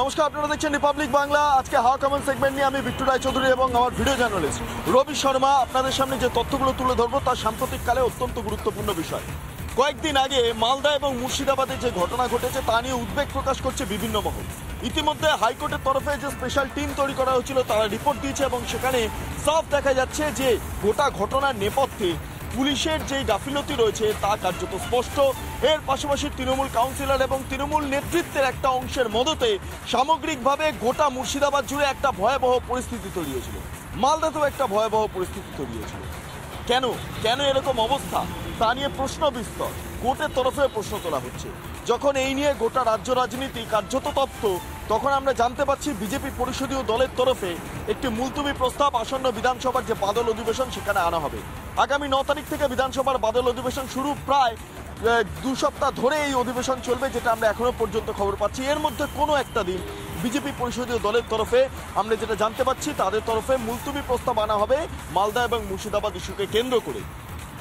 নমস্কার, আপনারা দেখছেন রিপাবলিক বাংলা। আজকে হাওয়া কমেন্ট সেগমেন্ট নিয়ে আমি বিট্টু রায়চৌধুরী এবং আমার ভিডিও জার্নালিস্ট রবি শর্মা আপনাদের সামনে যে তথ্যগুলো তুলে ধরবো তার সাম্প্রতিককালে অত্যন্ত গুরুত্বপূর্ণ বিষয়। কয়েকদিন আগে মালদা এবং মুর্শিদাবাদে যে ঘটনা ঘটেছে তা নিয়ে উদ্বেগ প্রকাশ করছে বিভিন্ন মহল। ইতিমধ্যে হাইকোর্টের তরফে যে স্পেশাল টিম তৈরি করা হয়েছিল তারা রিপোর্ট দিয়েছে এবং সেখানে সাফ দেখা যাচ্ছে যে গোটা ঘটনার নেপথ্যে পুলিশের যে গাফিলতি রয়েছে তা কার্যত স্পষ্ট। এর পাশাপাশি তৃণমূল কাউন্সিলর এবং তৃণমূল নেতৃত্বের একটা অংশের মদতে সামগ্রিকভাবে গোটা মুর্শিদাবাদ জুড়ে একটা ভয়াবহ পরিস্থিতি তৈরি হয়েছিল। মালদাতেও একটা ভয়াবহ পরিস্থিতি তৈরি হয়েছিল। কেন কেন এরকম অবস্থা তা নিয়ে প্রশ্ন বিস্তর, কোর্টের তরফে প্রশ্ন তোলা হচ্ছে। যখন এই নিয়ে গোটা রাজ্য রাজনীতি কার্যত তপ্ত, তখন আমরা জানতে পারছি বিজেপি পরিষদীয় দলের তরফে একটি মুলতবি প্রস্তাব আসন্ন বিধানসভার যে বাদল অধিবেশন সেখানে আনা হবে। আগামী 9 তারিখ থেকে বিধানসভার বাদল অধিবেশন শুরু, প্রায় 2 সপ্তাহ ধরে এই অধিবেশন চলবে, যেটা আমরা এখনো পর্যন্ত খবর পাচ্ছি। এর মধ্যে কোনো একটা দিন বিজেপি পরিষদীয় দলের তরফে আমরা যেটা জানতে পাচ্ছি তাদের তরফে মুলতবি প্রস্তাব আনা হবে মালদা এবং মুর্শিদাবাদ ইস্যুকে কেন্দ্র করে।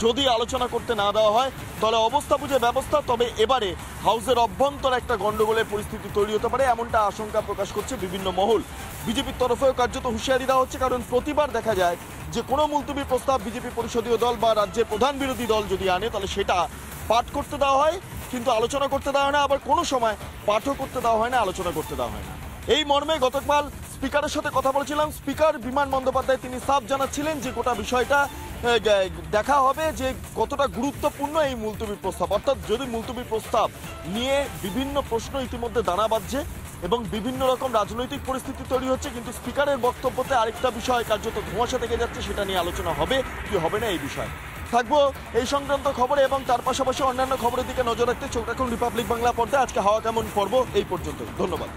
যদি আলোচনা করতে না দেওয়া হয় তাহলে অবস্থা বুঝে ব্যবস্থা। তবে এবারে হাউসের অভ্যন্তর একটা গন্ডগোলের পরিস্থিতি তৈরি হতে পারে, এমনটা আশঙ্কা প্রকাশ করছে বিভিন্ন মহল। বিজেপির তরফেও কার্যত হুঁশিয়ারি দেওয়া হচ্ছে, কারণ প্রতিবার দেখা যায় যে কোনো মুলতবি প্রস্তাব বিজেপি পরিষদীয় দল বা রাজ্যের প্রধান বিরোধী দল যদি আনে তাহলে সেটা পাঠ করতে দেওয়া হয় কিন্তু আলোচনা করতে দেওয়া হয় না, আবার কোনো সময় পাঠও করতে দেওয়া হয় না, আলোচনা করতে দেওয়া হয় না। এই মর্মে গতকাল স্পিকারের সাথে কথা বলেছিলাম। স্পিকার বিমান বন্দ্যোপাধ্যায় তিনি সাফ জানাচ্ছিলেন যে গোটা বিষয়টা দেখা হবে যে কতটা গুরুত্বপূর্ণ এই মুলতবি প্রস্তাব। অর্থাৎ যদি মুলতবি প্রস্তাব নিয়ে বিভিন্ন প্রশ্ন ইতিমধ্যে দানা বাঁধছে এবং বিভিন্ন রকম রাজনৈতিক পরিস্থিতি তৈরি হচ্ছে, কিন্তু স্পিকারের বক্তব্যতে আরেকটা বিষয় কার্যত ধোঁয়াশা থেকে যাচ্ছে, সেটা নিয়ে আলোচনা হবে কি হবে না এই বিষয়ে। থাকবো এই সংক্রান্ত খবরে এবং তার পাশাপাশি অন্যান্য খবরের দিকে নজর রাখতে চোখ রাখুন রিপাবলিক বাংলা পর্দায়। আজকে হাওয়া কেমন পর্ব এই পর্যন্ত, ধন্যবাদ।